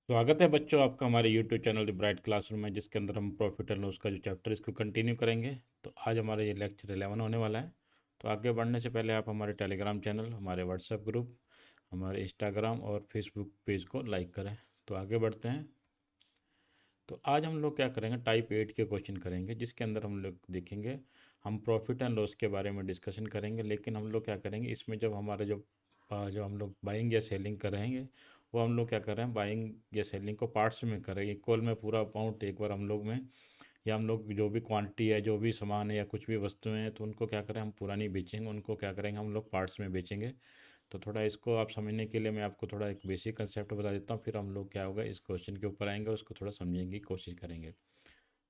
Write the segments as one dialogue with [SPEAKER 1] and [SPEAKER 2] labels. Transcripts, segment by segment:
[SPEAKER 1] स्वागत है बच्चों आपका हमारे YouTube channel the bright classroom में, जिसके अंदर हम प्रॉफिट एंड लॉस का जो चैप्टर इसको कंटिन्यू करेंगे। तो आज हमारा ये लेक्चर 11 होने वाला है। तो आगे बढ़ने से पहले आप हमारे टेलीग्राम चैनल, हमारे व्हाट्सएप ग्रुप, हमारे इंस्टाग्राम और फेसबुक पेज को लाइक करें। तो आगे बढ़ते हैं। तो आज हम लोग क्या करेंगे, टाइप 8 के क्वेश्चन करेंगे, जिसके अंदर हम लोग देखेंगे, हम प्रॉफिट एंड लॉस के बारे में डिस्कशन करेंगे। लेकिन हम लोग क्या करेंगे इसमें, जब हमारे जो हम लोग बाइंग या सेलिंग कर रहे हैं, वो हम लोग क्या कर रहे हैं, बाइंग या सेलिंग को पार्ट्स में कर रहे हैं। इक्वल में पूरा अमाउंट एक बार हम लोग में, या हम लोग जो भी क्वांटिटी है, जो भी सामान है या कुछ भी वस्तुएं हैं, तो उनको क्या करें, हम पूरा नहीं बेचेंगे, उनको क्या करेंगे, हम लोग पार्ट्स में बेचेंगे। तो थोड़ा इसको आप समझने के लिए मैं आपको थोड़ा एक बेसिक कंसेप्ट बता देता हूँ, फिर हम लोग क्या होगा इस क्वेश्चन के ऊपर आएंगे और उसको थोड़ा समझने की कोशिश करेंगे।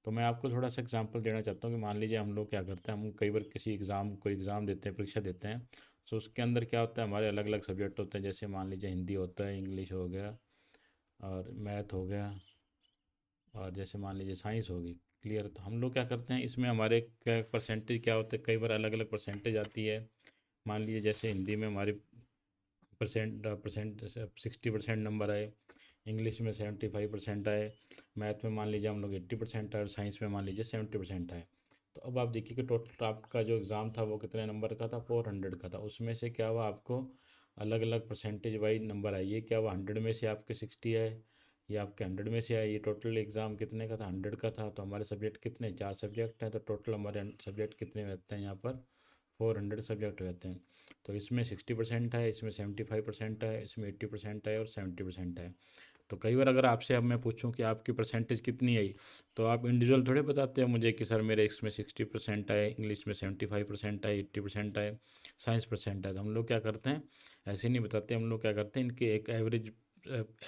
[SPEAKER 1] तो मैं आपको थोड़ा सा एग्जांपल देना चाहता हूँ कि मान लीजिए हम लोग क्या करते हैं, हम कई बार किसी एग्ज़ाम देते हैं, परीक्षा देते हैं। तो उसके अंदर क्या होता है, हमारे अलग अलग सब्जेक्ट होते हैं। जैसे मान लीजिए हिंदी होता है, इंग्लिश हो गया और मैथ हो गया, और जैसे मान लीजिए साइंस होगी। क्लियर। तो हम लोग क्या करते हैं, इसमें हमारे क्या परसेंटेज क्या होते हैं, कई बार अलग अलग परसेंटेज आती है। मान लीजिए जैसे हिंदी में हमारे परसेंट परसेंट 60% नंबर आए, इंग्लिश में 75% आए, मैथ में मान लीजिए हम लोग 80% आए, और साइंस में मान लीजिए 70% आए। तो अब आप देखिए कि टोटल आपका जो एग्ज़ाम था वो कितने नंबर का था, 400 का था। उसमें से क्या हुआ, आपको अलग अलग परसेंटेज वाइज नंबर आए। ये क्या हुआ, 100 में से आपके 60 आए, ये आपके 100 में से आए। ये टोटल एग्ज़ाम कितने का था, 100 का था। तो हमारे सब्जेक्ट कितने, 4 सब्जेक्ट हैं, तो टोटल हमारे सब्जेक्ट कितने रहते हैं यहाँ पर, 400 सब्जेक्ट रहते हैं। तो इसमें 60% है, इसमें 75% है, इसमें 80% है और 70% है। तो कई बार अगर आपसे अब मैं पूछूं कि आपकी परसेंटेज कितनी आई, तो आप इंडिविजुअल थोड़े बताते हो मुझे कि सर मेरे इसमें 60% आए, इंग्लिश में 75% आए, 80% आए, साइंस परसेंट आए। तो हम लोग क्या करते हैं, ऐसे नहीं बताते। हम लोग क्या करते हैं, इनके एक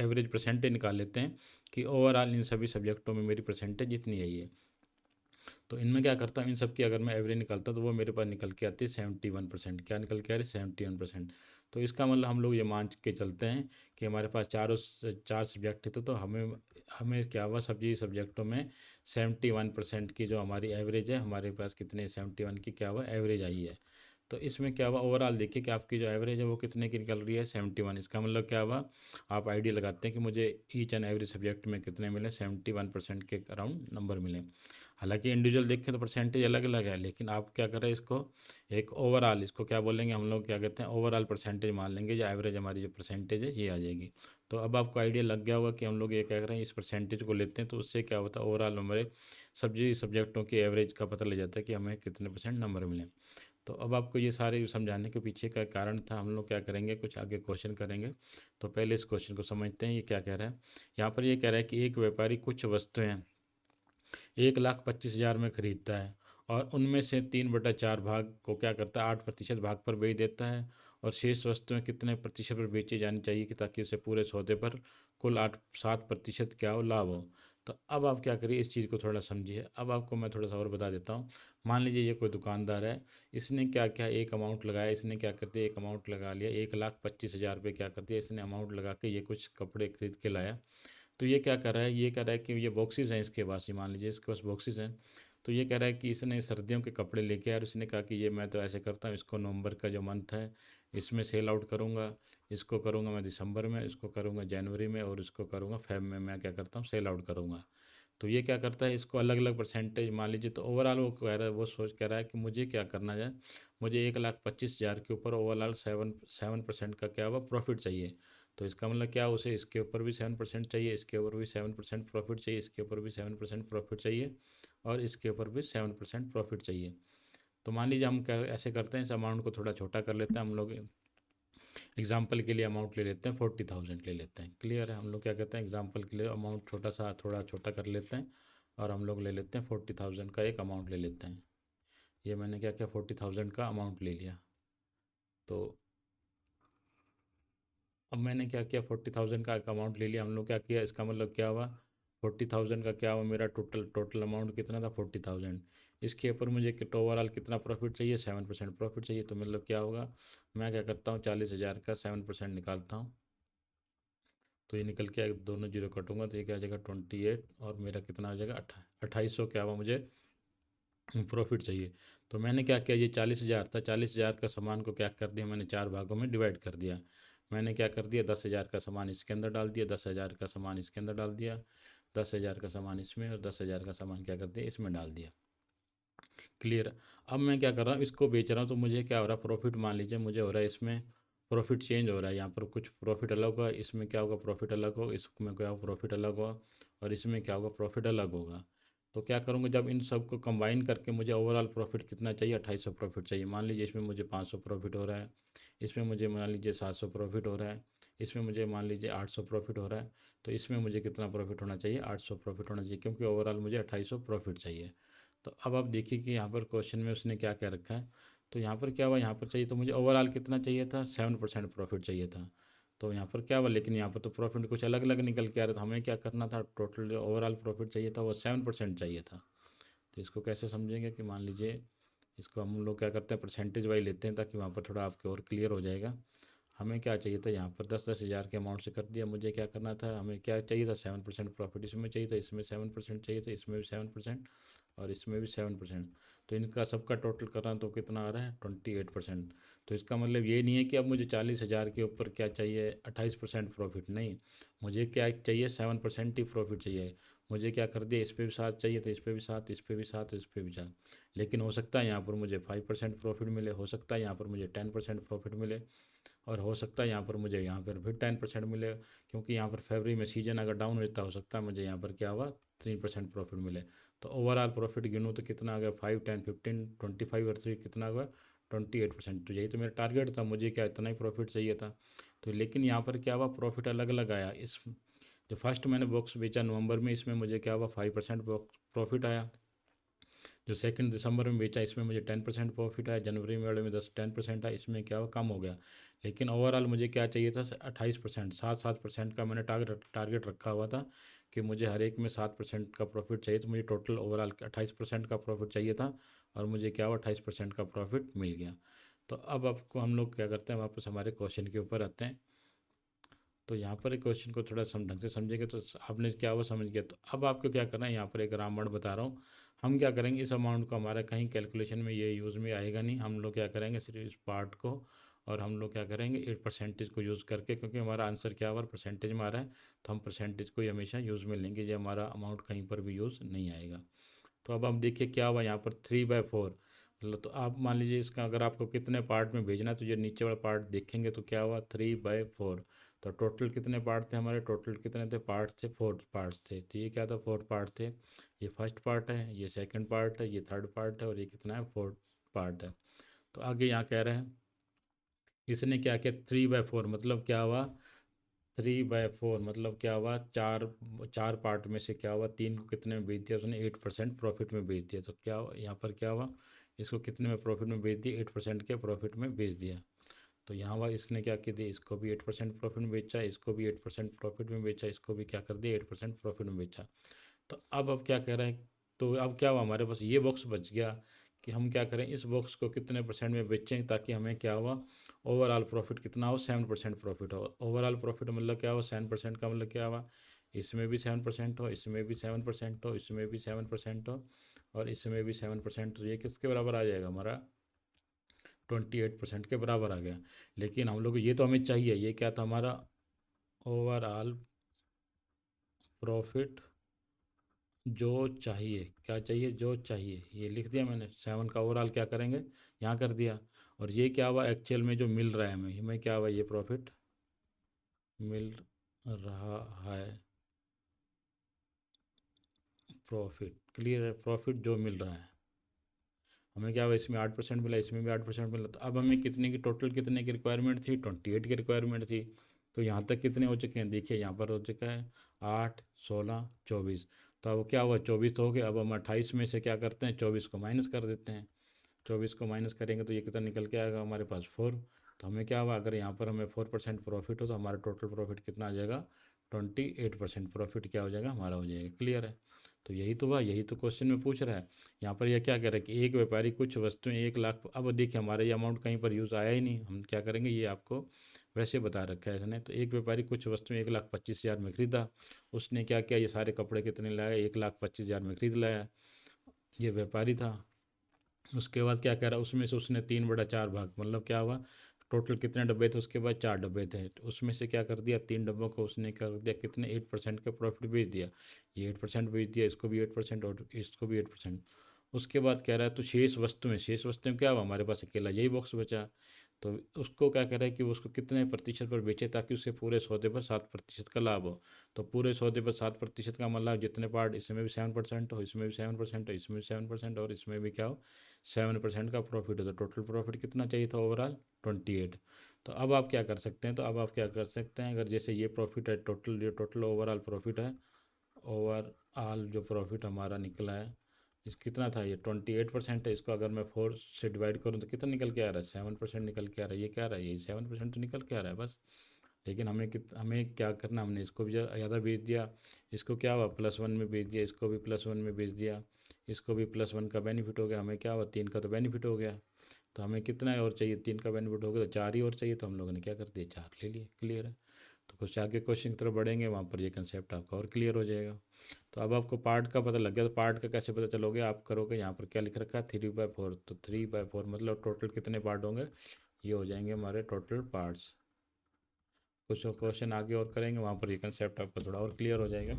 [SPEAKER 1] एवरेज परसेंटेज निकाल लेते हैं कि ओवरऑल इन सभी सब्जेक्टों में मेरी परसेंटेज इतनी आई है। तो इनमें क्या करता हूँ, इन सब की अगर मैं एवरेज निकालता तो वो मेरे पास निकल के आती है 71%। क्या निकल के आ रही है, 71%। तो इसका मतलब हम लोग ये मान के चलते हैं कि हमारे पास चार सब्जेक्ट थे, तो हमें हमें क्या हुआ, सभी सब्जेक्टों में 71% की जो हमारी एवरेज है, हमारे पास कितने 71 की क्या हुआ एवरेज आई है। तो इसमें क्या हुआ, ओवरऑल देखिए कि आपकी जो एवरेज है वो कितने की निकल रही है, 71। इसका मतलब क्या हुआ, आप आइडिया लगाते हैं कि मुझे ईच एंड एवरी सब्जेक्ट में कितने मिले, 71% के अराउंड नंबर मिले। हालांकि इंडिविजुअल देखें तो परसेंटेज अलग अलग है, लेकिन आप क्या करें, इसको एक ओवरऑल, इसको क्या बोलेंगे हम लोग, क्या कहते हैं, ओवरऑल परसेंटेज मान लेंगे, जो एवरेज हमारी जो परसेंटेज है ये आ जाएगी। तो अब आपको आइडिया लग गया होगा कि हम लोग ये क्या करें, इस परसेंटेज को लेते हैं, तो उससे क्या होता है, ओवरऑल हमारे सब्जी सब्जेक्टों की एवरेज का पता लग जाता है कि हमें कितने परसेंट नंबर मिले। तो अब आपको ये सारे समझाने के पीछे का कारण था। हम लोग क्या करेंगे, कुछ आगे क्वेश्चन करेंगे। तो पहले इस क्वेश्चन को समझते हैं, ये क्या कह रहा है। यहाँ पर ये कह रहा है कि एक व्यापारी कुछ वस्तुएं 1,25,000 में खरीदता है, और उनमें से 3/4 भाग को क्या करता है, 8% भाग पर बेच देता है, और शेष वस्तुएं कितने प्रतिशत पर बेची जानी चाहिए कि ताकि उसे पूरे सौदे पर कुल 7% क्या हो, लाभ हो। तो अब आप क्या करिए, इस चीज़ को थोड़ा समझिए। अब आपको मैं थोड़ा सा और बता देता हूँ। मान लीजिए ये कोई दुकानदार है, इसने क्या क्या एक अमाउंट लगाया, इसने क्या कर दिया, एक अमाउंट लगा लिया, 1,25,000 रुपये क्या कर दिया, इसने अमाउंट लगा के ये कुछ कपड़े खरीद के लाया। तो ये क्या कर रहा है, ये कह रहा है कि ये बॉक्सेस हैं इसके पास, ये मान लीजिए इसके पास बॉक्सेस हैं। तो ये कह रहा है कि इसने सर्दियों के कपड़े लेके आया, और उसने कहा कि ये मैं तो ऐसे करता हूँ, इसको नवंबर का जो मंथ है इसमें सेल आउट करूँगा, इसको करूँगा मैं दिसंबर में, इसको करूँगा जनवरी में, और इसको करूँगा फेब में, मैं क्या करता हूँ सेल आउट करूँगा। तो ये क्या करता है, इसको अलग अलग परसेंटेज मान लीजिए। तो ओवरऑल वो कह रहा है, वो सोच कह रहा है कि मुझे क्या करना है, मुझे 1,25,000 के ऊपर ओवरऑल 7% का क्या हुआ प्रॉफिट चाहिए। तो इसका मतलब क्या, उसे इसके ऊपर भी 7% चाहिए, इसके ऊपर भी 7% प्रॉफिट चाहिए, इसके ऊपर भी 7% प्रॉफिट चाहिए, और इसके ऊपर भी 7% प्रॉफिट चाहिए। तो मान लीजिए हम ऐसे करते हैं, इस अमाउंट को थोड़ा छोटा कर लेते हैं हम लोग। एग्जाम्पल के लिए अमाउंट ले लेते हैं 40,000 ले लेते हैं। क्लियर है। हम लोग क्या कहते हैं, एग्जाम्पल के लिए अमाउंट थोड़ा छोटा कर लेते हैं, और हम लोग ले लेते हैं 40,000 का एक अमाउंट ले लेते हैं। ये मैंने क्या किया, 40,000 का अमाउंट ले लिया। तो अब मैंने क्या किया, 40,000 का एक अमाउंट ले लिया। हम लोग क्या किया, इसका मतलब क्या हुआ, 40,000 का क्या हुआ, मेरा टोटल टोटल अमाउंट कितना था, 40,000। इसके ऊपर मुझे ओवरऑल कितना प्रॉफिट चाहिए, 7% प्रॉफिट चाहिए। तो मतलब क्या होगा, मैं क्या करता हूँ, 40,000 का 7% निकालता हूँ। तो ये निकल के दोनों जीरो कटूंगा, तो ये क्या आ जाएगा 28, और मेरा कितना आ जाएगा 2800 क्या हुआ मुझे प्रॉफिट चाहिए। तो मैंने क्या किया, ये 40,000 था, 40,000 का सामान को क्या कर दिया मैंने, चार भागों में डिवाइड कर दिया। मैंने क्या कर दिया, 10,000 का सामान इसके अंदर डाल दिया, 10,000 का सामान इसके अंदर डाल दिया, 10,000 का सामान इसमें, और 10,000 का सामान क्या कर दिया, इसमें डाल दिया। क्लियर। अब मैं क्या कर रहा हूँ, इसको बेच रहा हूँ, तो मुझे क्या हो रहा है, प्रॉफिट मान लीजिए मुझे हो रहा है, इसमें प्रॉफिट चेंज हो रहा है, यहाँ पर कुछ प्रॉफिट अलग होगा, इसमें क्या होगा, प्रॉफिट अलग होगा, इसमें क्या होगा, प्रॉफिट अलग होगा, और इसमें क्या होगा, प्रॉफिट अलग होगा। तो क्या करूँगा, जब इन सब को कंबाइन करके मुझे ओवरऑल प्रॉफिट कितना चाहिए, 2800 प्रॉफिट चाहिए। मान लीजिए इसमें मुझे 500 प्रॉफिट हो रहा है, इसमें मुझे मान लीजिए 700 प्रॉफिट हो रहा है, इसमें मुझे मान लीजिए 800 प्रॉफिट हो रहा है। तो इसमें मुझे कितना प्रॉफिट होना चाहिए, 800 प्रॉफिट होना चाहिए, क्योंकि ओवरऑल मुझे 2800 प्रॉफिट चाहिए। तो अब आप देखिए कि यहाँ पर क्वेश्चन में उसने क्या क्या रखा है। तो यहाँ पर क्या हुआ, यहाँ पर चाहिए तो मुझे ओवरऑल कितना चाहिए था, 7% प्रॉफिट चाहिए था। तो यहाँ पर क्या हुआ, लेकिन यहाँ पर तो प्रॉफिट कुछ अलग अलग निकल के आ रहा था। हमें क्या करना था, टोटल जो ओवरऑल प्रॉफिट चाहिए था वो 7% चाहिए था। तो इसको कैसे समझेंगे कि मान लीजिए इसको हम लोग क्या करते हैं, परसेंटेज वाइज लेते हैं, ताकि वहाँ पर थोड़ा आपके और क्लियर हो जाएगा। हमें क्या चाहिए था, यहाँ पर 10,000 के अमाउंट से कर दिया। मुझे क्या करना था, हमें क्या चाहिए था, 7% प्रॉफिट इसमें चाहिए था, इसमें 7% चाहिए था, इसमें भी 7%, और इसमें भी 7%। तो इनका सबका टोटल करना तो कितना आ रहा है, 28%। तो इसका मतलब ये नहीं है कि अब मुझे 40,000 के ऊपर क्या चाहिए, 28% प्रॉफिट, नहीं। मुझे क्या चाहिए, 7% ही प्रॉफिट चाहिए। मुझे क्या कर दिया, इस पर भी 7 चाहिए था, इस पर भी 7, इस पर भी 7, इस पर भी 7। लेकिन हो सकता है यहाँ पर मुझे 5% प्रॉफिट मिले, हो सकता है यहाँ पर मुझे 10% प्रॉफिट मिले, और हो सकता है यहाँ पर मुझे यहाँ पर फिर 10% मिले, क्योंकि यहाँ पर फरवरी में सीजन अगर डाउन होता हो सकता है मुझे यहाँ पर क्या हुआ, 3% प्रॉफिट मिले। तो ओवरऑल प्रॉफिट गिनूँ तो कितना आ गया, 5, 10, 15, 25 और 3 कितना हुआ, 28%। तो यही तो मेरा टारगेट था, मुझे क्या इतना ही प्रॉफिट चाहिए था। तो लेकिन यहाँ पर क्या हुआ, प्रॉफिट अलग अलग आया। इस जो फर्स्ट मैंने बॉक्स बेचा नवंबर में, इसमें मुझे क्या हुआ, 5% प्रॉफिट आया। जो सेकंड दिसंबर में बेचा, इसमें मुझे 10% प्रॉफिट आया। जनवरी में वाले में 10% आया, इसमें क्या हुआ, कम हो गया। लेकिन ओवरऑल मुझे क्या चाहिए था, 28%, 7% का मैंने टारगेट रखा हुआ था कि मुझे हर एक में 7% का प्रॉफिट चाहिए। तो मुझे टोटल ओवरऑल 28% का प्रॉफिट चाहिए था, और मुझे क्या हुआ, 28% का प्रॉफिट मिल गया। तो अब आपको हम लोग क्या करते हैं, वापस हमारे क्वेश्चन के ऊपर आते हैं। तो यहाँ पर एक क्वेश्चन को थोड़ा ढंग से समझेंगे तो आपने क्या वो समझ गया। तो अब आपको क्या करना है, यहाँ पर एक रामबाण बता रहा हूँ। हम क्या करेंगे, इस अमाउंट को हमारा कहीं कैलकुलेशन में ये यूज़ में आएगा नहीं। हम लोग क्या करेंगे, सिर्फ इस पार्ट को, और हम लोग क्या करेंगे, 8% को यूज़ करके, क्योंकि हमारा आंसर क्या हुआ, परसेंटेज में आ रहा है, तो हम परसेंटेज को ही हमेशा यूज़ में लेंगे। ये हमारा अमाउंट कहीं पर भी यूज़ नहीं आएगा। तो अब हम देखिए क्या हुआ, यहाँ पर 3/4, मतलब तो आप मान लीजिए इसका अगर आपको कितने पार्ट में भेजना है, तो ये नीचे वाला पार्ट देखेंगे तो क्या हुआ, 3/4। तो टोटल कितने पार्ट थे हमारे, टोटल कितने थे पार्ट थे, 4 पार्ट्स थे। तो ये क्या था, 4 पार्ट थे। ये फर्स्ट पार्ट है, ये सेकंड पार्ट है, ये थर्ड पार्ट है, और ये कितना है, फोर्थ पार्ट है। तो आगे यहाँ कह रहे हैं, इसने क्या किया, 3/4 मतलब क्या हुआ, 3/4 मतलब क्या हुआ, चार चार पार्ट में से क्या हुआ, 3 को कितने में बेच दिया उसने, 8% प्रॉफिट में बेच दिया। तो क्या हुआ, यहाँ पर क्या हुआ, इसको कितने में प्रॉफिट में बेच दिया, 8% के प्रॉफिट में बेच दिया। तो यहाँ हुआ, इसने क्या कर दिया, इसको भी 8% प्रॉफिट में बेचा, इसको भी 8% प्रॉफिट में बेचा, इसको भी क्या कर दिया, 8% प्रॉफिट में बेचा। तो अब क्या कह रहे हैं, तो अब क्या हुआ, हमारे पास ये बॉक्स बच गया कि हम क्या करें, इस बॉक्स को कितने परसेंट में बेचें, ताकि हमें क्या हुआ, ओवरऑल प्रॉफिट कितना हो, 7% प्रॉफिट हो। ओवरऑल प्रॉफिट मतलब क्या हो, 7% का मतलब क्या हुआ, इसमें भी 7% हो, इसमें भी 7% हो, इसमें भी 7% हो, और इसमें भी 7%। तो ये किसके बराबर आ जाएगा, हमारा 28% के बराबर आ गया। लेकिन हम लोग ये तो हमें चाहिए, ये क्या था हमारा, ओवरऑल प्रॉफिट जो चाहिए, क्या चाहिए, जो चाहिए, ये लिख दिया मैंने। 7 का ओवरऑल क्या करेंगे, यहाँ कर दिया। और ये क्या हुआ, एक्चुअल में जो मिल रहा है हमें क्या हुआ, ये प्रॉफिट मिल रहा है, प्रॉफिट क्लियर है, प्रॉफिट जो मिल रहा है हमें क्या हुआ, इसमें 8% मिला, इसमें भी 8% मिला। तो अब हमें कितने की टोटल, कितने की रिक्वायरमेंट थी, 28 की रिक्वायरमेंट थी। तो यहाँ तक कितने हो चुके हैं, देखिए यहाँ पर हो चुका है 8, 16, 24। तो अब क्या हुआ, 24 हो गए। अब हम 28 में से क्या करते हैं, 24 को माइनस कर देते हैं। 24 को माइनस करेंगे तो ये कितना निकल के आएगा हमारे पास, 4। तो हमें क्या हुआ, अगर यहाँ पर हमें 4% प्रॉफिट हो तो हमारा टोटल प्रॉफिट कितना आ जाएगा, 28% प्रॉफिट क्या हो जाएगा, हमारा हो जाएगा। क्लियर है। तो यही तो हुआ, यही तो क्वेश्चन में पूछ रहा है। यहाँ पर यह क्या कह रहा है कि एक व्यापारी कुछ वस्तुएं 1 लाख, अब देखिए हमारा ये अमाउंट कहीं पर यूज़ आया ही नहीं, हम क्या करेंगे, ये आपको वैसे बता रखा है इसने। तो एक व्यापारी कुछ वस्तुएं 1,25,000 में खरीदा। उसने क्या किया, ये सारे कपड़े कितने लाया, 1,25,000 में खरीद लाया। ये व्यापारी था। उसके बाद क्या कह रहा है, उसमें से उसने 3/4 भाग, मतलब क्या हुआ, टोटल कितने डब्बे थे, उसके बाद 4 डब्बे थे, तो उसमें से क्या कर दिया, 3 डब्बों को उसने कर दिया कितने, 8% का प्रॉफिट बेच दिया। ये 8% बेच दिया, इसको भी 8% और इसको भी 8%। उसके बाद कह रहा है तो शेष वस्तु में क्या हुआ, हमारे पास अकेला यही बॉक्स बचा। तो उसको क्या कह रहा है कि वो उसको कितने प्रतिशत पर बेचे ताकि उससे पूरे सौदे पर 7% का लाभ हो। तो पूरे सौदे पर 7% का मतलब जितने पार्ट, इसमें भी 7% हो, इसमें भी 7% हो, इसमें भी 7% और इसमें भी क्या हो, 7% का प्रॉफिट हो। तो टोटल प्रॉफिट कितना चाहिए था ओवरऑल, 28। तो अब आप क्या कर सकते हैं, अगर जैसे ये प्रॉफिट है टोटल, ये टोटल ओवरऑल प्रॉफिट है, ओवरऑल जो प्रॉफिट हमारा निकला है इस कितना था, ये 28% है। इसको अगर मैं 4 से डिवाइड करूँ तो कितना निकल के आ रहा है, 7% निकल के आ रहा है। ये क्या आ रहा है, ये 7% तो निकल के आ रहा है बस। लेकिन हमें क्या करना, हमने इसको भी ज़्यादा बेच दिया, इसको क्या हुआ +1 में बेच दिया, इसको भी +1 में बेच दिया, इसको भी +1 का बेनिफिट हो गया। हमें क्या हुआ, 3 का तो बेनिफिट हो गया। तो हमें कितना और चाहिए, 3 का बेनिफिट हो गया तो 4 ही और चाहिए। तो हम लोगों ने क्या कर दिया, 4 ले लिए। क्लियर है। तो कुछ आगे क्वेश्चन की तरफ बढ़ेंगे, वहाँ पर ये कंसेप्ट आपका और क्लियर हो जाएगा। तो अब आपको पार्ट का पता लग गया, तो पार्ट का कैसे पता चलोगे, आप करोगे यहाँ पर क्या लिख रखा है 3/4। तो 3/4 मतलब टोटल कितने पार्ट होंगे, ये हो जाएंगे हमारे टोटल पार्ट्स। कुछ क्वेश्चन आगे और करेंगे, वहाँ पर ये कंसेप्ट आपका थोड़ा और क्लियर हो जाएगा।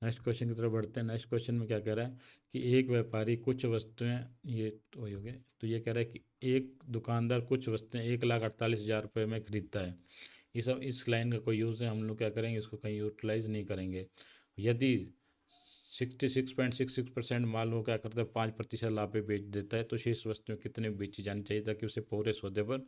[SPEAKER 1] नेक्स्ट क्वेश्चन की तरफ बढ़ते हैं। नेक्स्ट क्वेश्चन में क्या कह रहा है कि एक व्यापारी कुछ वस्तुएं, ये तो वही हो गया। तो ये कह रहा है कि एक दुकानदार कुछ वस्तुएं 1,48,000 रुपये में खरीदता है। ये सब इस लाइन का कोई यूज़ है, हम लोग क्या करेंगे, इसको कहीं यूटिलाइज नहीं करेंगे। यदि 66.66% माल वो क्या करता है 5% लाभ पे बेच देता है, तो शेष वस्तुएं कितने बेची जानी चाहिए ताकि उसे पूरे सौदे पर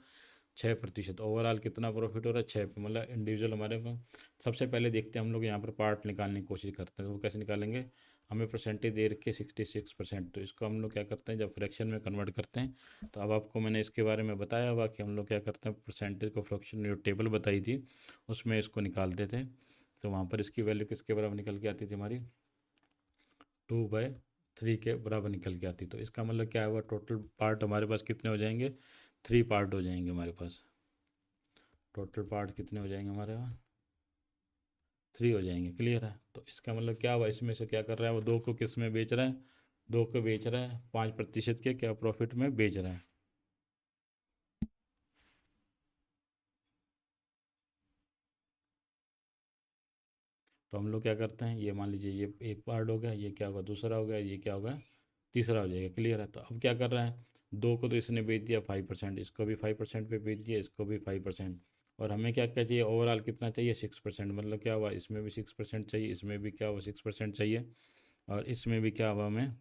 [SPEAKER 1] 6%, ओवरऑल कितना प्रॉफिट हो रहा है 6 पे, मतलब इंडिविजुअल हमारे को। सबसे पहले देखते हैं हम लोग यहाँ पर पार्ट निकालने की कोशिश करते हैं, तो वो कैसे निकालेंगे, हमें परसेंटेज दे रखी है 66%। तो इसको हम लोग क्या करते हैं, जब फ्रैक्शन में कन्वर्ट करते हैं, तो अब आपको मैंने इसके बारे में बताया हुआ कि हम लोग क्या करते हैं, परसेंटेज को फ्रैक्शन जो टेबल बताई थी उसमें इसको निकालते थे। तो वहाँ पर इसकी वैल्यू किसके बराबर निकल के आती थी हमारी, 2/3 के बराबर निकल के आती। तो इसका मतलब क्या हुआ, टोटल पार्ट हमारे पास कितने हो जाएंगे, 3 पार्ट हो जाएंगे हमारे पास। टोटल पार्ट कितने हो जाएंगे हमारे पास, 3 हो जाएंगे। क्लियर है। तो इसका मतलब क्या हुआ, इसमें से क्या कर रहा है वो, 2 को किस में बेच रहा है, 2 को बेच रहा है 5% के क्या प्रॉफिट में बेच रहा है। तो हम लोग क्या करते हैं, ये मान लीजिए ये एक पार्ट हो गया, ये क्या होगा दूसरा हो गया, ये क्या होगा तीसरा हो जाएगा। क्लियर है। तो अब क्या कर रहा है, 2 को तो इसने बेच दिया 5%, इसको भी 5% पे बेच दिया, इसको भी 5%। और हमें क्या क्या चाहिए, ओवरऑल कितना चाहिए 6%, मतलब क्या हुआ इसमें भी 6% चाहिए, इसमें भी क्या हुआ 6% चाहिए, और इसमें भी क्या हुआ हमें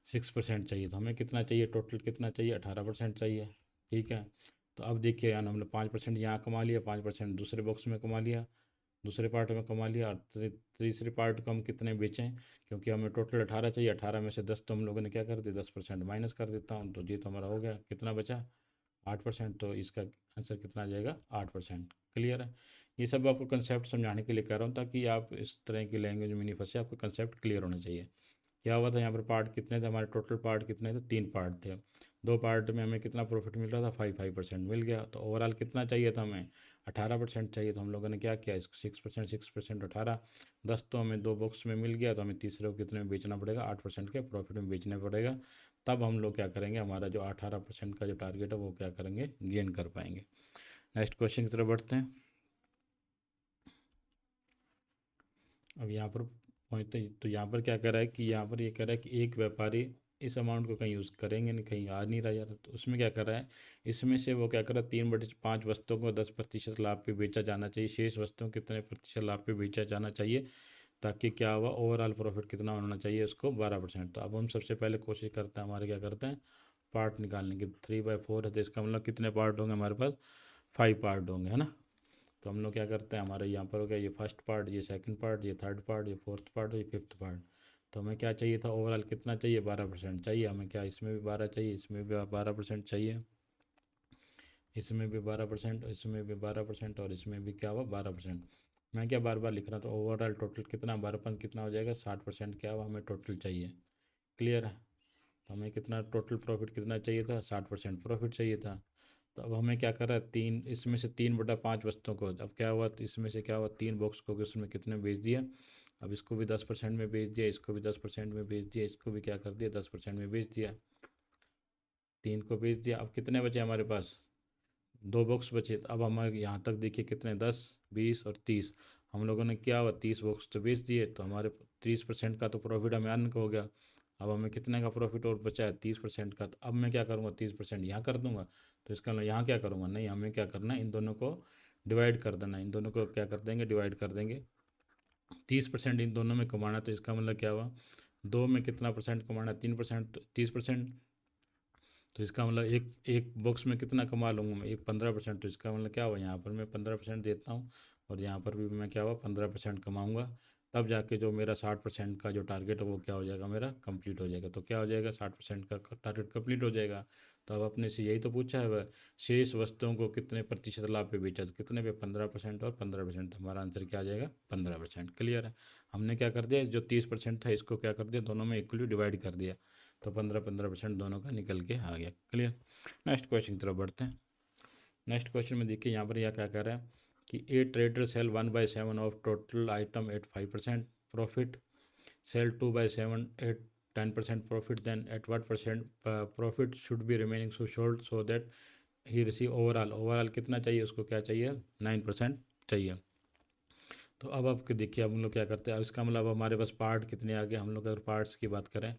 [SPEAKER 1] 6% चाहिए। तो हमें कितना चाहिए, टोटल कितना चाहिए 18% चाहिए। ठीक है। तो अब देखिए यार, हमने 5% यहाँ कमा लिया, 5% दूसरे बॉक्स में कमा लिया, दूसरे पार्ट में कमा लिया, और तीसरे पार्ट को हम कितने बेचें, क्योंकि हमें टोटल 18 चाहिए, 18 में से 10 तो हम लोगों ने क्या कर दिया 10% माइनस कर देता हूँ, तो ये तो हमारा हो गया, कितना बचा 8%। तो इसका आंसर कितना आ जाएगा 8%। क्लियर है। ये सब आपको कंसेप्ट समझाने के लिए कह रहा हूँ ताकि आप इस तरह की लैंग्वेज में नहीं फंसे, आपको कंसेप्ट क्लियर होना चाहिए। क्या हुआ था यहाँ पर, पार्ट कितने थे हमारे, टोटल पार्ट कितने थे, 3 पार्ट थे। 2 पार्ट में हमें कितना प्रॉफिट मिल रहा था, 5% मिल गया। तो ओवरऑल कितना चाहिए था हमें, 18% चाहिए। तो हम लोगों ने क्या किया, इसको 6%, 18, 10 तो हमें 2 बॉक्स में मिल गया। तो हमें तीसरे को कितने में बेचना पड़ेगा, 8% के प्रॉफिट में बेचना पड़ेगा। तब हम लोग क्या करेंगे, हमारा जो 18% का जो टारगेट है वो क्या करेंगे, गेन कर पाएंगे। नेक्स्ट क्वेश्चन की तरफ बढ़ते हैं। अब यहाँ पर पहुँचते ही तो यहाँ पर क्या कर रहा है कि यहाँ पर ये कह रहा है कि एक व्यापारी इस अमाउंट को कहीं यूज़ करेंगे नहीं, कहीं आ नहीं रहा यार। तो उसमें क्या कर रहा है, इसमें से वो क्या कर रहा है, 3/5 वस्तुओं को 10% लाभ पे बेचा जाना चाहिए, शेष वस्तुओं को कितने प्रतिशत लाभ पे बेचा जाना चाहिए, ताकि क्या हुआ ओवरऑल प्रॉफिट कितना होना चाहिए उसको 12%। तो अब हम सबसे पहले कोशिश करते हैं, हमारे क्या करते हैं पार्ट निकालने की। 3/4 है तो इसका मतलब कितने पार्ट होंगे हमारे पास, 5 पार्ट होंगे, है ना। तो हम लोग क्या करते हैं, हमारे यहाँ पर हो गया ये फर्स्ट पार्ट, ये सेकंड पार्ट, ये थर्ड पार्ट, ये फोर्थ पार्ट, ये फिफ्थ पार्ट। तो हमें क्या चाहिए था, ओवरऑल कितना चाहिए 12% चाहिए हमें। क्या इसमें भी 12 चाहिए, इसमें भी 12% चाहिए, इसमें भी 12%, इसमें भी 12%, और इसमें भी क्या हुआ 12%। मैं क्या बार बार लिख रहा था, ओवरऑल टोटल कितना 12 कितना हो जाएगा 60% क्या हुआ हमें टोटल चाहिए। क्लियर है। तो हमें कितना टोटल प्रॉफिट कितना चाहिए था, 60% प्रॉफिट चाहिए था। तो अब हमें क्या कर रहा है, तीन इसमें से 3/5 वस्तुओं को, अब क्या हुआ तो इसमें से क्या हुआ 3 बॉक्स को उसमें कितने बेच दिया। अब इसको भी 10% में बेच दिया, इसको भी 10% में बेच दिया, इसको भी क्या कर दिया 10% में बेच दिया। 3 को बेच दिया। अब कितने बचे हमारे पास? 2 बॉक्स बचे। तो अब हमारे यहाँ तक देखिए कितने, 10, 20 और 30। हम लोगों ने क्या हुआ, 30 बॉक्स तो बेच दिए, तो हमारे 30% का तो प्रॉफिट हमें अर्न हो गया। अब हमें कितने का प्रॉफिट और बचा है? 30% का। तो अब मैं क्या करूँगा, 30% यहाँ कर दूंगा। तो इसका मतलब यहाँ क्या करूँगा, नहीं, हमें क्या करना है, इन दोनों को डिवाइड कर देना। इन दोनों को क्या कर देंगे, डिवाइड कर देंगे। 30% इन दोनों में कमाना, तो इसका मतलब क्या हुआ, 2 में कितना परसेंट कमाना, 3%, 30%। तो इसका मतलब एक एक बॉक्स में कितना कमा लूँगा मैं, एक 15%। तो इसका मतलब क्या हुआ, यहाँ पर मैं 15% देता हूँ और यहाँ पर भी मैं क्या हुआ, 15% कमाऊँगा। तब जाके जो मेरा 60% का जो टारगेट है वो क्या हो जाएगा, मेरा कंप्लीट हो जाएगा। तो क्या हो जाएगा, 60% का टारगेट कंप्लीट हो जाएगा। तो अब अपने से यही तो पूछा है, वह शेष वस्तुओं को कितने प्रतिशत लाभ पे बेचा, तो कितने पे, 15% और 15%। हमारा आंसर क्या आ जाएगा, 15%। क्लियर है। हमने क्या कर दिया, जो 30% था इसको क्या कर दिया, दोनों में इक्वली डिवाइड कर दिया। तो 15-15% दोनों का निकल के आ गया। क्लियर। नेक्स्ट क्वेश्चन की तरफ बढ़ते हैं। नेक्स्ट क्वेश्चन में देखिए यहाँ पर यह क्या कह रहा है कि a trader sell 1/7 of total item at 5% profit, sell 2/7 at 10% profit, then at what percent profit should be remaining so should so that he receive overall. Overall कितना चाहिए उसको, क्या चाहिए, 9% चाहिए। तो अब आपके देखिए, अब हम लोग क्या करते हैं, अब इसका मतलब हमारे पास पार्ट कितने आ गए। हम लोग अगर पार्ट्स की बात करें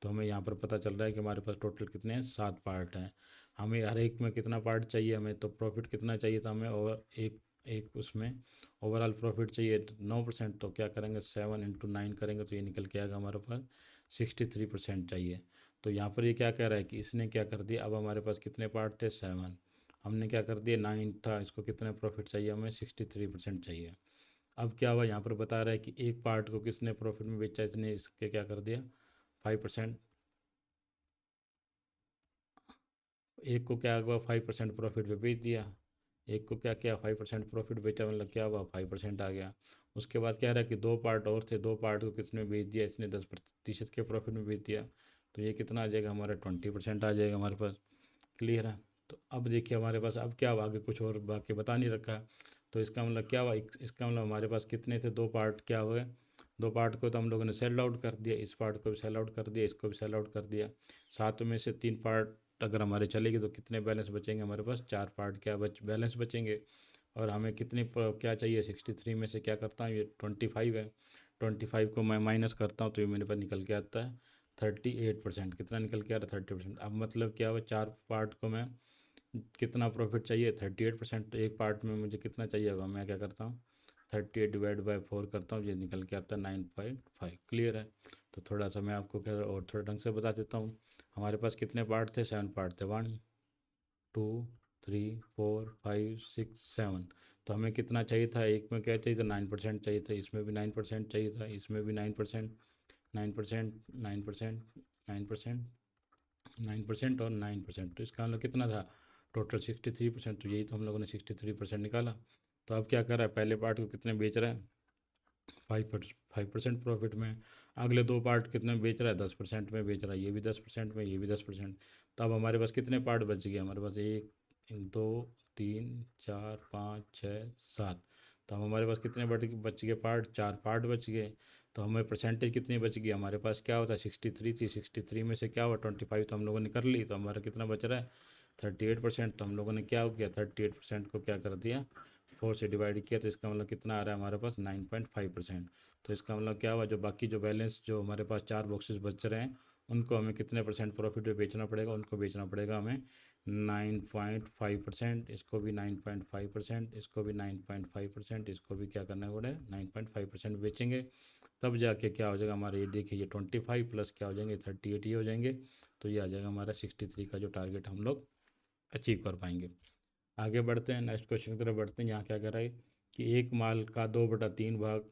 [SPEAKER 1] तो हमें यहाँ पर पता चल रहा है कि हमारे पास टोटल कितने हैं, 7 पार्ट हैं। हमें हर एक में कितना पार्ट चाहिए, हमें तो प्रॉफिट कितना चाहिए था हमें, और एक एक उसमें ओवरऑल प्रॉफिट चाहिए 9%। तो क्या करेंगे, 7 × 9 करेंगे तो ये निकल के आएगा हमारे पास 63% चाहिए। तो यहाँ पर ये क्या कह रहा है कि इसने क्या कर दिया, अब हमारे पास कितने पार्ट थे, 7, हमने क्या कर दिया, 9 था, इसको कितने प्रॉफिट चाहिए हमें, 63% चाहिए। अब क्या हुआ, यहाँ पर बता रहा है कि एक पार्ट को किसने प्रॉफिट में बेचा, इसने इसके क्या कर दिया, 5%। एक को क्या हुआ, 5% प्रॉफिट पे बेच दिया। एक को क्या किया, 5% प्रॉफिट बेचा, मतलब क्या हुआ, 5% आ गया। उसके बाद कह रहा है कि 2 पार्ट और थे, 2 पार्ट को किसने बेच दिया, इसने 10% के प्रॉफिट में बेच दिया। तो ये कितना आ जाएगा हमारा, 20% आ जाएगा हमारे पास। क्लियर है। तो अब देखिए हमारे पास अब क्या हुआ, आगे कुछ और बाकी बता नहीं रखा है। तो इसका मतलब क्या हुआ, इसका मतलब हमारे पास कितने थे, 2 पार्ट क्या हुए, 2 पार्ट को तो हम लोगों ने सेल आउट कर दिया, इस पार्ट को भी सेल आउट कर दिया, इसको भी सेल आउट कर दिया। 7 में से 3 पार्ट अगर हमारे चलेगी तो कितने बैलेंस बचेंगे हमारे पास, 4 पार्ट क्या बैलेंस बचेंगे। और हमें कितनी क्या चाहिए, 63 में से क्या करता हूँ, ये 25 है, 25 को मैं माइनस करता हूँ तो ये मेरे पास निकल के आता है 38%। कितना निकल के आ रहा है, 30%। अब मतलब क्या हुआ, 4 पार्ट को मैं कितना प्रॉफिट चाहिए, 38%। तो एक पार्ट में मुझे कितना चाहिए होगा, मैं क्या करता हूँ, 38/4 करता हूँ, ये निकल के आता है 9.5। क्लियर है। तो थोड़ा सा मैं आपको क्या और थोड़ा ढंग से बता देता हूँ। हमारे पास कितने पार्ट थे, 7 पार्ट थे, 1, 2, 3, 4, 5, 6, 7। तो हमें कितना चाहिए था, एक में क्या चाहिए था, 9% चाहिए था, इसमें भी 9% चाहिए था, इसमें भी 9%, 9%, 9%, 9%, 9% और 9%। तो इसका मतलब कितना था, टोटल 63%। तो यही तो हम लोगों ने 63% निकाला। तो अब क्या कर रहा है, पहले पार्ट को कितने बेच रहा है, 5% प्रॉफिट में। अगले 2 पार्ट कितने में बेच रहा है, 10% में बेच रहा है, ये भी 10% में, ये भी 10%। तो अब हमारे पास कितने पार्ट बच गए, हमारे पास 1, 2, 3, 4, 5, 6, 7। तो अब हमारे पास कितने बच गए पार्ट, 4 पार्ट बच गए। तो हमें परसेंटेज कितनी बच गई, हमारे पास क्या होता है, 63 थी, 63 में से क्या हुआ, 25 तो हम लोगों ने कर ली। तो हमारा कितना बच रहा है, 38%। तो हम लोगों ने क्या हो गया, 38% को क्या कर दिया, 4 से डिवाइड किया। तो इसका मतलब कितना आ रहा है हमारे पास, 9.5%। तो इसका मतलब क्या हुआ, जो बाकी जो बैलेंस जो हमारे पास 4 बॉक्सेस बच रहे हैं उनको हमें कितने परसेंट प्रॉफिट पे बेचना पड़ेगा, उनको बेचना पड़ेगा हमें 9.5%, इसको भी 9.5%, इसको भी 9.5%, इसको भी क्या करना है, बोले 9.5% बेचेंगे। तब जाके क्या हो जाएगा हमारे, ये देखिए, ये 25 प्लस क्या हो जाएंगे, 38 ही हो जाएंगे। तो ये आ जाएगा हमारा 63 का जो टारगेट हम लोग अचीव कर पाएंगे। आगे बढ़ते हैं, नेक्स्ट क्वेश्चन की तरफ बढ़ते हैं। यहाँ क्या कर रहा है कि एक माल का 2/3 भाग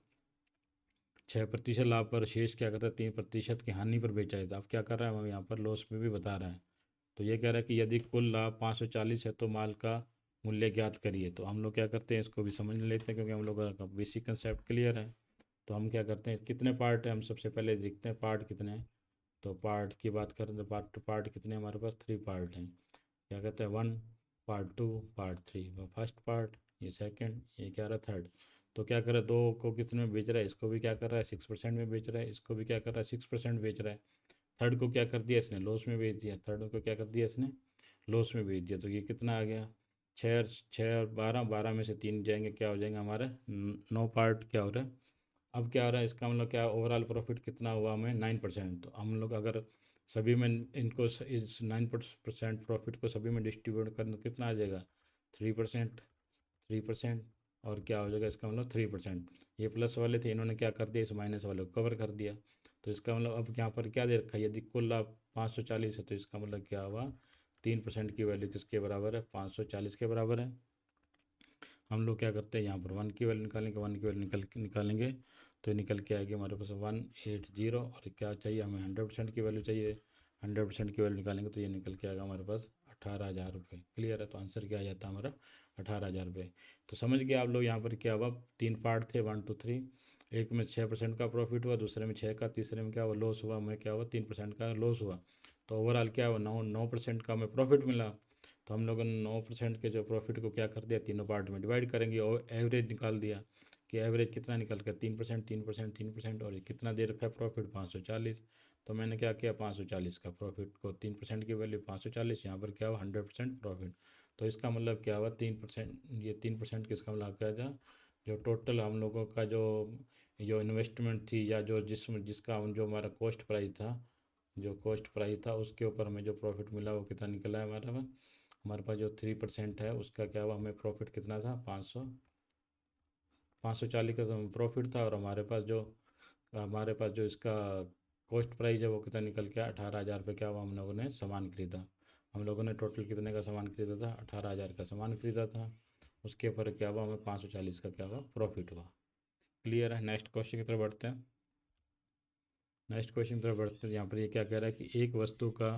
[SPEAKER 1] 6% लाभ पर शेष क्या करता है, 3% की हानि पर बेचा जाता है। अब क्या कर रहा है, हमें यहाँ पर लॉस में भी बता रहा है। तो ये कह रहा है कि यदि कुल लाभ 540 है तो माल का मूल्य ज्ञात करिए। तो हम लोग क्या करते हैं, इसको भी समझ लेते हैं क्योंकि हम लोग का बेसिक कंसेप्ट क्लियर है। तो हम क्या करते हैं, कितने पार्ट है, हम सबसे पहले देखते हैं पार्ट कितने हैं। तो पार्ट की बात करें तो पार्ट कितने हमारे पास, 3 पार्ट हैं। क्या कहते हैं, 1, पार्ट 2, पार्ट 3। फर्स्ट पार्ट, ये सेकंड, ये क्या रहा, थर्ड। तो क्या कर रहा है, 2 को कितने में बेच रहा है, इसको भी क्या कर रहा है, 6% में बेच रहा है, इसको भी क्या कर रहा है, 6% बेच रहा है। थर्ड को क्या कर दिया इसने, लॉस में बेच दिया। थर्ड को क्या कर दिया इसने, लॉस में बेच दिया। तो ये कितना आ गया, छः छः और बारह, बारह में से तीन जाएंगे, क्या हो जाएंगे हमारे 9 पार्ट क्या हो रहा है। अब क्या हो रहा है, इसका मतलब क्या, ओवरऑल प्रॉफिट कितना हुआ हमें 9%। तो हम लोग अगर सभी में इनको इस 9% प्रॉफिट को सभी में डिस्ट्रीब्यूट करें तो कितना आ जाएगा, 3%। 3%, और क्या हो जाएगा इसका मतलब 3%। ये प्लस वाले थे, इन्होंने क्या कर दिया, इस माइनस वाले को कवर कर दिया। तो इसका मतलब अब यहाँ पर क्या दे रखा है, यदि कुल लाभ 540 है तो इसका मतलब क्या हुआ, 3% की वैल्यू किसके बराबर है, 540 के बराबर है। हम लोग क्या करते हैं, यहाँ पर 1 की वैल्यू निकालेंगे, 1 की वैल्यू निकालेंगे तो ये निकल के आएगी हमारे पास 180। और क्या चाहिए हमें, 100% की वैल्यू चाहिए। 100% की वैल्यू निकालेंगे तो ये निकल के आएगा हमारे पास 18,000 रुपये। क्लियर है, तो आंसर क्या आ जाता है हमारा, 18,000 रुपये। तो समझ गए आप लोग, यहाँ पर क्या हुआ, 3 पार्ट थे, 1 2 3। एक में 6% का प्रॉफिट हुआ, दूसरे में 6 का, तीसरे में क्या हुआ, लॉस हुआ, हमें क्या हुआ, 3% का लॉस हुआ। तो ओवरऑल क्या हुआ, 9% का हमें प्रॉफिट मिला। तो हम लोगों ने 9% के जो प्रॉफिट को क्या कर दिया, तीनों पार्ट में डिवाइड करेंगे और एवरेज निकाल दिया कि एवरेज कितना निकल कर, 3%, 3%, 3%। और ये कितना दे रखा है प्रॉफिट, 540। तो मैंने क्या किया, 540 का प्रॉफिट को 3% की वैल्यू 540, यहाँ पर क्या हुआ 100% प्रॉफिट। तो इसका मतलब क्या हुआ, 3%, ये 3% किसका मतलब क्या था, जो टोटल हम लोगों का जो जो इन्वेस्टमेंट थी, या जो जिसका जो हमारा कॉस्ट प्राइस था, जो कॉस्ट प्राइस था उसके ऊपर हमें जो प्रॉफिट मिला वो कितना निकला है हमारे पास जो 3% है उसका क्या हुआ, हमें प्रॉफिट कितना था, 540 का प्रॉफिट था। और हमारे पास जो इसका कॉस्ट प्राइस है वो कितना निकल के 18,000 रुपये क्या हुआ, हम लोगों ने सामान खरीदा। हम लोगों ने टोटल कितने का सामान खरीदा था, 18,000 का सामान खरीदा था। उसके ऊपर क्या हुआ, हमें 540 का क्या हुआ, प्रॉफिट हुआ। क्लियर है। नेक्स्ट क्वेश्चन की तरफ बढ़ते हैं। नेक्स्ट क्वेश्चन की तरफ बढ़ते हैं। यहाँ पर ये क्या कह रहा है कि एक वस्तु का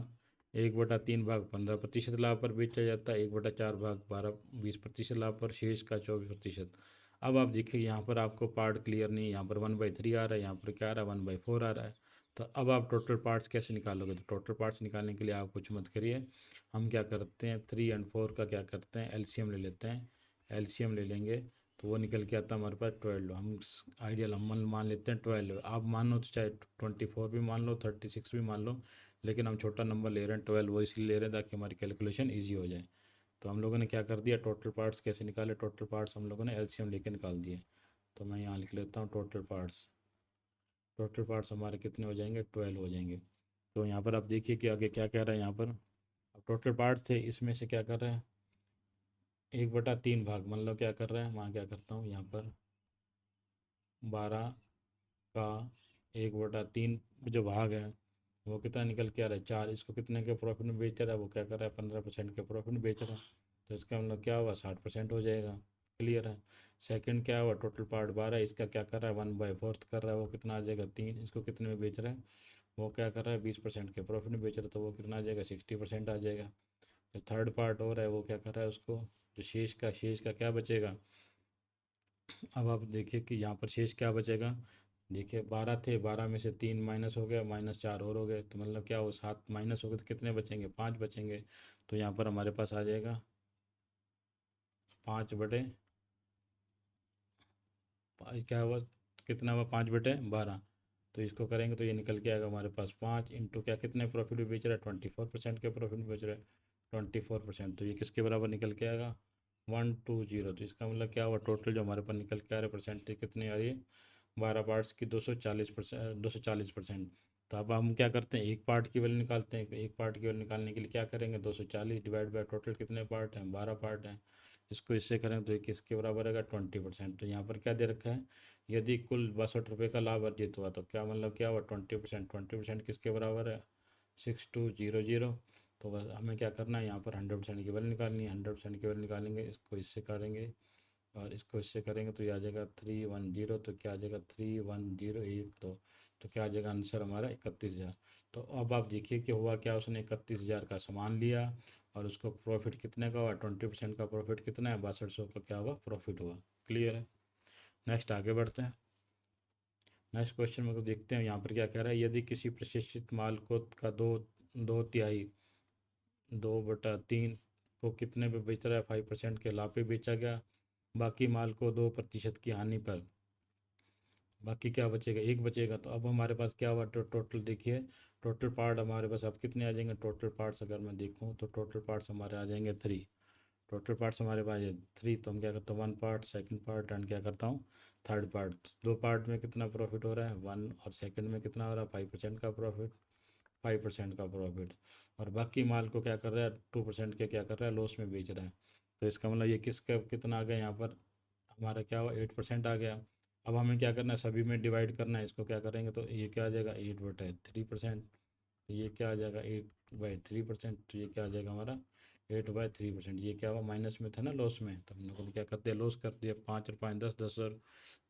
[SPEAKER 1] 1/3 भाग 15% लाभ पर बेचा जाता है, 1/4 भाग 20% लाभ पर, शेष का 24%। अब आप देखिए यहाँ पर आपको पार्ट क्लियर नहीं है, यहाँ पर 1/3 आ रहा है, यहाँ पर क्या आ रहा है, 1/4 आ रहा है। तो अब आप टोटल पार्ट्स कैसे निकालोगे, तो टोटल पार्ट्स निकालने के लिए आप कुछ मत करिए, हम क्या करते हैं 3 और 4 का क्या करते हैं, एलसीएम ले लेते हैं। एलसीएम ले लेंगे तो वो निकल के आता है हमारे पास 12। हम आइडियल हम मान लेते हैं 12, आप मान लो तो चाहे 24 भी मान लो, 36 भी मान लो, लेकिन हम छोटा नंबर ले रहे हैं 12, वो इसलिए ले रहे हैं ताकि हमारी कैलकुलेशन ईजी हो जाए। तो हम लोगों ने क्या कर दिया, टोटल पार्ट्स कैसे निकाले, टोटल पार्ट्स हम लोगों ने एलसीएम लेके निकाल दिए। तो मैं यहाँ लिख लेता हूँ टोटल पार्ट्स। टोटल पार्ट्स हमारे कितने हो जाएंगे, 12 हो जाएंगे। तो यहाँ पर आप देखिए कि आगे क्या कह रहा है, यहाँ पर अब टोटल पार्ट्स थे, इसमें से क्या कर रहे हैं, 1/3 भाग, मतलब क्या कर रहे हैं, वहाँ क्या करता हूँ, यहाँ पर 12 का 1/3 जो भाग है वो कितना निकल के आ रहा है, 4। इसको कितने के प्रॉफिट में बेच रहा है, वो क्या कर रहा है, 15% के प्रॉफिट में बेच रहा है। तो इसका मतलब क्या हुआ, 60% हो जाएगा। क्लियर है। सेकंड क्या हुआ, टोटल पार्ट 12, इसका क्या कर रहा है, 1/4 कर रहा है, वो कितना आ जाएगा, 3। इसको कितने में बेच रहा है, वो क्या कर रहा है, 20% के प्रॉफिट में बेच रहा है, तो वो कितना आ जाएगा, 60% आ जाएगा। जो थर्ड पार्ट हो रहा है वो क्या कर रहा है, उसको जो शेष का क्या बचेगा। अब आप देखिए कि यहाँ पर शेष क्या बचेगा, देखिए 12 थे, 12 में से 3 माइनस हो गया, -4 और हो गए, तो मतलब क्या हो, 7 माइनस हो गए तो कितने बचेंगे, 5 बचेंगे। तो यहाँ पर हमारे पास आ जाएगा 5/, क्या हुआ, कितना हुआ, 5/12। तो इसको करेंगे तो ये निकल के आएगा हमारे पास 5 इंटू क्या, कितने प्रॉफिट में बेच रहा है, 24% के प्रॉफिट में बेच रहा है, 24%। तो ये किसके बराबर निकल के आएगा, 120। तो इसका मतलब क्या हुआ, टोटल जो हमारे पास निकल के आ रहा है परसेंटेज कितनी आ रही है, 12 पार्ट्स की 240%, 240%। तो अब हम क्या करते हैं, एक पार्ट की वैल्यू निकालते हैं। एक पार्ट की वैल्यू निकालने के लिए क्या करेंगे, 240 डिवाइड बाय टोटल कितने पार्ट हैं, 12 पार्ट हैं। इसको इससे करें तो ये किसके बराबर आएगा, 20%। तो यहाँ पर क्या दे रखा है, यदि कुल 62 रुपये का लाभ अर्जित हुआ तो क्या मतलब क्या हुआ, 20%। 20% किसके बराबर है, 6200। तो बस हमें क्या करना है, यहाँ पर 100% की वैल्यू निकालनी है। 100% की वैल्यू निकालेंगे, इसको इससे करेंगे और इसको इससे करेंगे तो ये आ जाएगा 310। तो क्या आ जाएगा, 31012। तो क्या आ जाएगा आंसर हमारा 31,000। तो अब आप देखिए कि हुआ क्या, उसने 31,000 का सामान लिया और उसको प्रॉफिट कितने का हुआ, 20% का प्रॉफिट कितना है, 6200 का क्या हुआ, प्रॉफिट हुआ। क्लियर है। नेक्स्ट आगे बढ़ते हैं। नेक्स्ट क्वेश्चन में को देखते हैं, यहाँ पर क्या कह रहा है, यदि किसी प्रशिक्षित माल को का दो तिहाई 2/3 को कितने पे बेच रहा है, 5% के लाभ पे बेचा गया, बाकी माल को 2% की हानि पर बाकी क्या बचेगा, एक बचेगा। तो अब हमारे पास क्या हुआ, टोटल देखिए, टोटल पार्ट हमारे पास अब कितने आ जाएंगे, टोटल पार्ट्स अगर मैं देखूँ तो टोटल पार्ट्स हमारे आ जाएंगे 3। टोटल पार्ट्स हमारे पास है 3। तो हम क्या करते हैं, 1 पार्ट, सेकंड पार्ट एंड क्या करता हूँ, थर्ड पार्ट। 2 पार्ट में कितना प्रॉफिट हो रहा है 1, और सेकंड में कितना हो रहा है 5% का प्रॉफिट, 5% का प्रॉफिट। और बाकी माल को क्या कर रहा है, 2% के क्या कर रहा है, लॉस में बेच रहा है। तो इसका मतलब ये किसका कितना आ गया यहाँ पर, हमारा क्या हुआ 8% आ गया। अब हमें क्या करना है, सभी में डिवाइड करना है। इसको क्या करेंगे तो ये क्या आ जाएगा 8/3%। तो ये क्या आ जाएगा 8/3%। तो ये क्या आ जाएगा हमारा 8/3%। ये क्या हुआ, माइनस में था ना, लॉस में। तो हम लोगों ने क्या कर दिया, लॉस कर दिया। 5 और 5 10, 10 और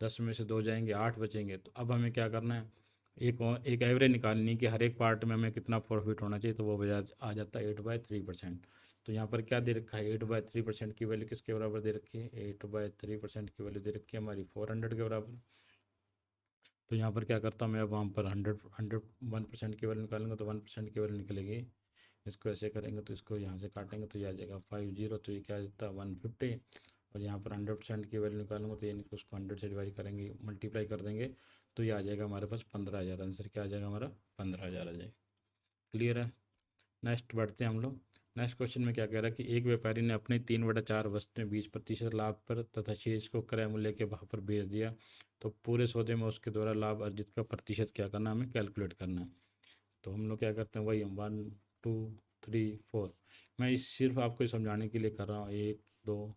[SPEAKER 1] 10 में से 2 जाएंगे, 8 बचेंगे। तो अब हमें क्या करना है, एक एवरेज निकालनी है कि हर एक पार्ट में हमें कितना प्रॉफिट होना चाहिए। तो वो बजाज आ जाता है 8/3%। तो यहाँ पर क्या दे रखा है, 8/3% की वैल्यू किसके बराबर दे रखी है, 8/3% की वैल्यू दे रखी है हमारी 400 के बराबर। तो यहाँ पर क्या करता हूँ मैं, अब वहाँ पर 101% की वैल्यू निकालूंगा तो 1% की वैल्यू निकलेगी। इसको ऐसे करेंगे तो इसको यहाँ से काटेंगे तो ये आ जाएगा 50। तो ये क्या आ जाता है 150। और यहाँ पर 100% की वैल्यू निकालूंगा तो यानी कि उसको 100 से डिवाइड करेंगे, मल्टीप्लाई कर देंगे। तो ये आ जाएगा हमारे पास 15,000। आंसर क्या आ जाएगा हमारा 15,000 आ जाएगा। क्लियर है। नेक्स्ट बढ़ते हैं हम लोग। नेक्स्ट क्वेश्चन में क्या कह रहा है कि एक व्यापारी ने अपनी 3/4 वस्तुएं 20% लाभ पर तथा शेष को क्रय मूल्य के भाव पर बेच दिया। तो पूरे सौदे में उसके द्वारा लाभ अर्जित का प्रतिशत क्या करना है, हमें कैलकुलेट करना है। तो हम लोग क्या करते हैं, वही हम 1 2 3 4। मैं इस सिर्फ आपको समझाने के लिए कर रहा हूँ, 1 2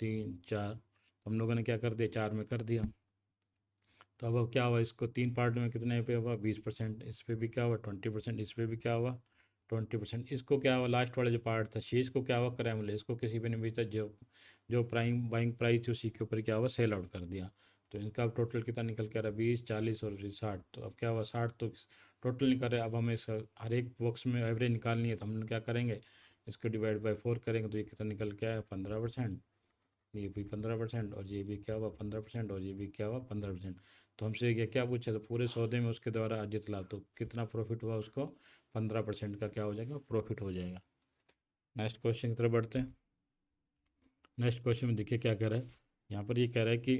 [SPEAKER 1] 3 4। हम लोगों ने क्या कर दिया, 4 में कर दिया। तो अब क्या हुआ, इसको 3 पार्ट में कितने पे हुआ 20%, इस पर भी क्या हुआ 20%, इस पर भी क्या हुआ 20%। इसको क्या हुआ, लास्ट वाला जो पार्ट था शेष को क्या हुआ, क्रय मूल्य, इसको किसी पे नहीं बेचा, जो जो प्राइम बाइंग प्राइस थी उसी के ऊपर क्या हुआ, सेल आउट कर दिया। तो इनका अब टोटल कितना निकल के आ रहा है 20 40 और 60। तो अब क्या हुआ 60 तो टोटल निकल रहा है। अब हमें हर एक बॉक्स में एवरेज निकालनी है। तो हम क्या करेंगे, इसको डिवाइड बाई 4 करेंगे तो ये कितना निकल के आया 15%। ये भी 15%, और ये भी क्या हुआ 15%, और ये भी क्या हुआ 15%। तो हमसे ये क्या पूछा, तो पूरे सौदे में उसके द्वारा अर्जित लाभ, तो कितना प्रॉफिट हुआ उसको, 15% का क्या हो जाएगा, प्रॉफिट हो जाएगा। नेक्स्ट क्वेश्चन की तरफ बढ़ते हैं। नेक्स्ट क्वेश्चन में देखिए क्या कह रहा है, यहाँ पर ये कह रहा है कि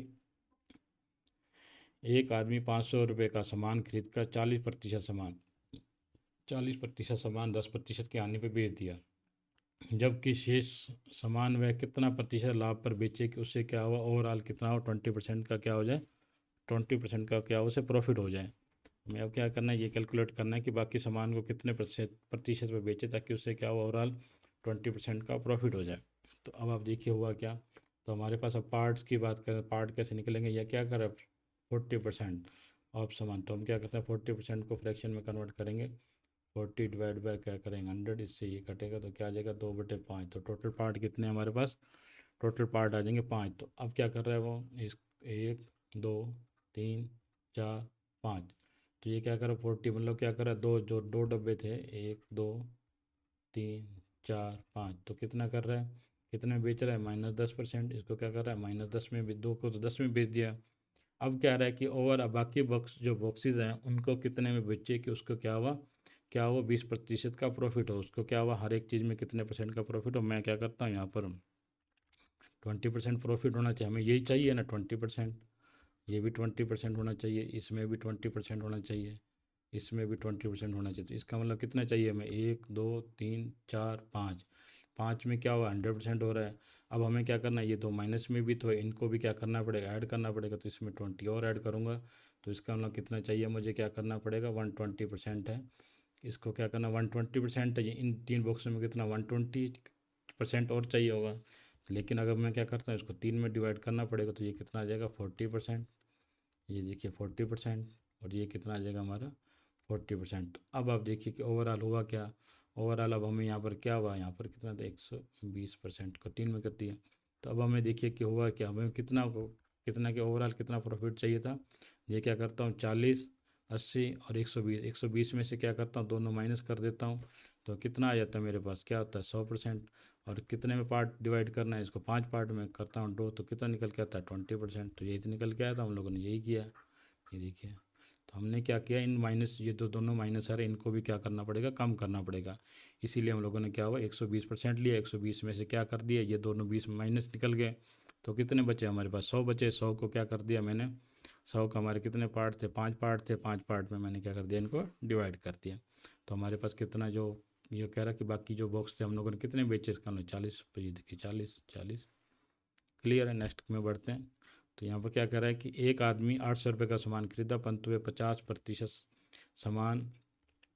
[SPEAKER 1] एक आदमी 500 रुपये का सामान खरीद कर 40% सामान 10% के आने पर बेच दिया। जबकि शेष सामान वह कितना प्रतिशत लाभ पर बेचे कि उससे क्या हुआ, ओवरऑल कितना हो 20% का क्या हो जाए, 20% का क्या हो, उसे प्रॉफिट हो जाए। हमें अब क्या करना है, ये कैलकुलेट करना है कि बाकी सामान को कितने प्रतिशत पे बेचे ताकि उससे क्या हो, ओवरऑल 20% का प्रॉफिट हो जाए। तो अब आप देखिए हुआ क्या। तो हमारे पास अब पार्ट्स की बात करें, पार्ट कैसे निकलेंगे, या क्या करें 40% ऑफ सामान। तो हम क्या करते हैं 40% को फ्रैक्शन में कन्वर्ट करेंगे। 40 डिवाइड बाय क्या करेंगे 100, इससे ये कटेगा तो क्या आ जाएगा 2/5। तो टोटल पार्ट कितने हैं हमारे पास, टोटल पार्ट आ जाएंगे 5। तो अब क्या कर रहा है वो, इस 1 2 3 4 5। तो ये क्या करा 40, मतलब क्या करा, दो जो 2 डब्बे थे, 1 2 3 4 5। तो कितना कर रहा है, कितने बेच रहा है, -10%। इसको क्या कर रहा है -10 में भी, 2 को तो 10 में बेच दिया। अब क्या रहा है कि ओवर अब बाकी बॉक्स जो बॉक्सेस हैं उनको कितने में बेचे कि उसको क्या हुआ, क्या हुआ 20% का प्रॉफिट हो। उसको क्या हुआ, हर एक चीज़ में कितने परसेंट का प्रॉफिट हो। मैं क्या करता हूँ यहाँ पर 20% प्रॉफिट होना चाहिए, हमें यही चाहिए ना 20%। ये भी 20% होना चाहिए, इसमें भी 20% होना चाहिए, इसमें भी 20% होना चाहिए। तो इसका मतलब कितना चाहिए हमें, 1 2 3 4 5। 5 में क्या हुआ 100% हो रहा है। अब हमें क्या करना है, ये 2 माइनस में भी तो है, इनको भी क्या करना पड़ेगा, ऐड करना पड़ेगा। तो इसमें 20 और ऐड करूँगा। तो इसका मतलब कितना चाहिए मुझे, क्या करना पड़ेगा 120% है। इसको क्या करना 120% है, ये इन 3 बॉक्सों में कितना 120% और चाहिए होगा। लेकिन अगर मैं क्या करता हूँ, इसको 3 में डिवाइड करना पड़ेगा। तो ये कितना आ जाएगा 40%। ये देखिए 40%, और ये कितना आ जाएगा हमारा 40%। अब आप देखिए कि ओवरऑल हुआ क्या, ओवरऑल अब हमें यहाँ पर क्या हुआ, यहाँ पर कितना था 120% को 3 में कर दिया। तो अब हमें देखिए कि हुआ क्या, हमें कितना के ओवरऑल कितना प्रॉफिट चाहिए था। ये क्या करता हूँ 40 80 और 120, 120 में से क्या करता हूँ दोनों माइनस कर देता हूँ। तो कितना आ जाता है मेरे पास, क्या होता है 100%। और कितने में पार्ट डिवाइड करना है, इसको 5 पार्ट में करता हूँ 2, तो कितना निकल के आता है 20%। तो यही तो निकल के आया था, हम लोगों ने यही किया। ये देखिए, तो हमने क्या किया, इन माइनस ये दोनों माइनस आ रहे इनको भी क्या करना पड़ेगा, कम करना पड़ेगा। इसीलिए हम लोगों ने क्या हुआ 120% लिया, 120 में से क्या कर दिया, ये दोनों 20 माइनस निकल गए। तो कितने बचे हमारे पास 100 बचे। 100 को क्या कर दिया मैंने 100 का हमारे कितने पार्ट थे, 5 पार्ट थे, 5 पार्ट में मैंने क्या कर दिया, इनको डिवाइड कर दिया। तो हमारे पास कितना जो ये कह रहा कि बाकी जो बॉक्स थे हम लोगों ने कितने बेचे इसका, 40, तो ये देखिए 40 40। क्लियर है। नेक्स्ट में बढ़ते हैं। तो यहाँ पर क्या कह रहा है कि एक आदमी 800 रुपये का सामान खरीदा, परंतु वह 50% सामान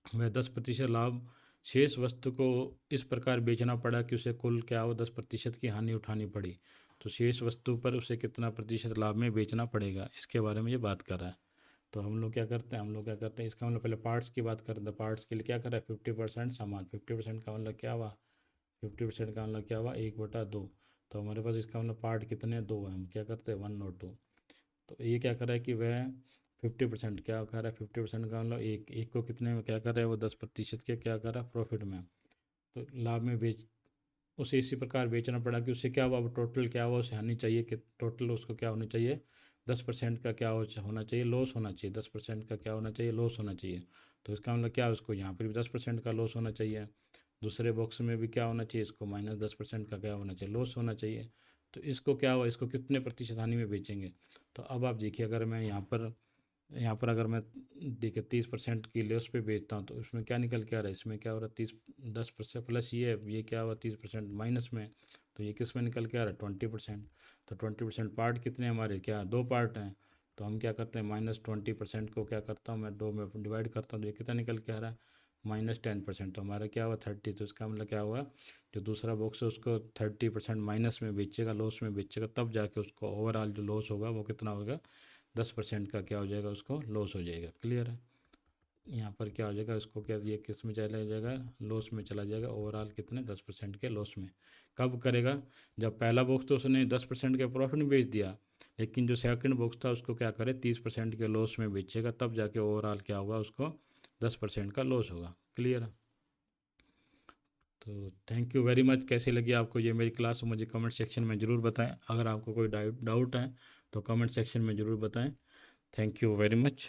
[SPEAKER 1] वह 10% लाभ शेष वस्तु को इस प्रकार बेचना पड़ा कि उसे कुल क्या हो 10% की हानि उठानी पड़ी। तो शेष वस्तु पर उसे कितना प्रतिशत लाभ में बेचना पड़ेगा, इसके बारे में ये बात कर रहा है। तो हम लोग क्या करते हैं, इसका मतलब पहले पार्ट्स की बात करते हैं। पार्ट्स के लिए क्या कर रहा है, 50% सामान, 50% का मतलब क्या हुआ, 50% का मतलब क्या हुआ, 1/2। तो हमारे पास इसका मतलब पार्ट कितने, 2 है, हम क्या करते हैं 1 और 2। तो ये क्या कर रहा है कि वह 50% क्या कर रहा है, 50% का मतलब एक एक को कितने में क्या कर रहा है, वो 10% के क्या कर रहा है, प्रॉफिट में, तो लाभ में बेच उसे इसी प्रकार बेचना पड़ा कि उससे क्या हुआ, वो टोटल क्या हुआ, उसे हानि चाहिए कि टोटल उसको क्या होनी चाहिए, 10% का क्या होना चाहिए, लॉस होना चाहिए, 10% का क्या होना चाहिए, लॉस होना चाहिए। तो इसका मतलब क्या है, उसको यहाँ पर भी 10% का लॉस होना चाहिए, दूसरे बॉक्स में भी क्या होना चाहिए, इसको -10% का क्या होना चाहिए, लॉस होना चाहिए। तो इसको क्या हुआ, इसको कितने प्रतिशत हानि में बेचेंगे। तो अब आप देखिए, अगर मैं यहाँ पर अगर मैं देखिए 30% की लॉस पे बेचता हूँ, तो उसमें क्या निकल के आ रहा है, इसमें क्या हो रहा है, 10% प्लस ये क्या हुआ 30% माइनस में। तो ये किस में निकल के आ रहा है, 20%। तो 20% पार्ट कितने हमारे, क्या 2 पार्ट हैं। तो हम क्या करते हैं, -20% को क्या करता हूँ मैं 2 में डिवाइड करता हूँ, तो ये कितना निकल के आ रहा है, -10%। तो हमारा क्या हुआ 30। तो इसका मतलब क्या हुआ, जो दूसरा बॉक्स है उसको 30% माइनस में बेचेगा, लॉस में बेचेगा, तब जाके उसको ओवरऑल जो लॉस होगा वो कितना होगा, 10% का क्या हो जाएगा, उसको लॉस हो जाएगा। क्लियर है। यहाँ पर क्या हो जाएगा, इसको क्या, ये किस में चला जाएगा, लॉस में चला जाएगा, ओवरऑल कितने 10% के लॉस में। कब करेगा, जब पहला बॉक्स तो उसने 10% के प्रॉफिट में बेच दिया, लेकिन जो सेकंड बॉक्स था उसको क्या करे, 30% के लॉस में बेचेगा, तब जाके ओवरऑल क्या होगा, उसको 10% का लॉस होगा। क्लियर है। तो थैंक यू वेरी मच। कैसी लगी आपको ये मेरी क्लास, मुझे कमेंट सेक्शन में ज़रूर बताएं। अगर आपको कोई डाउट है तो कमेंट सेक्शन में ज़रूर बताएं। Thank you very much.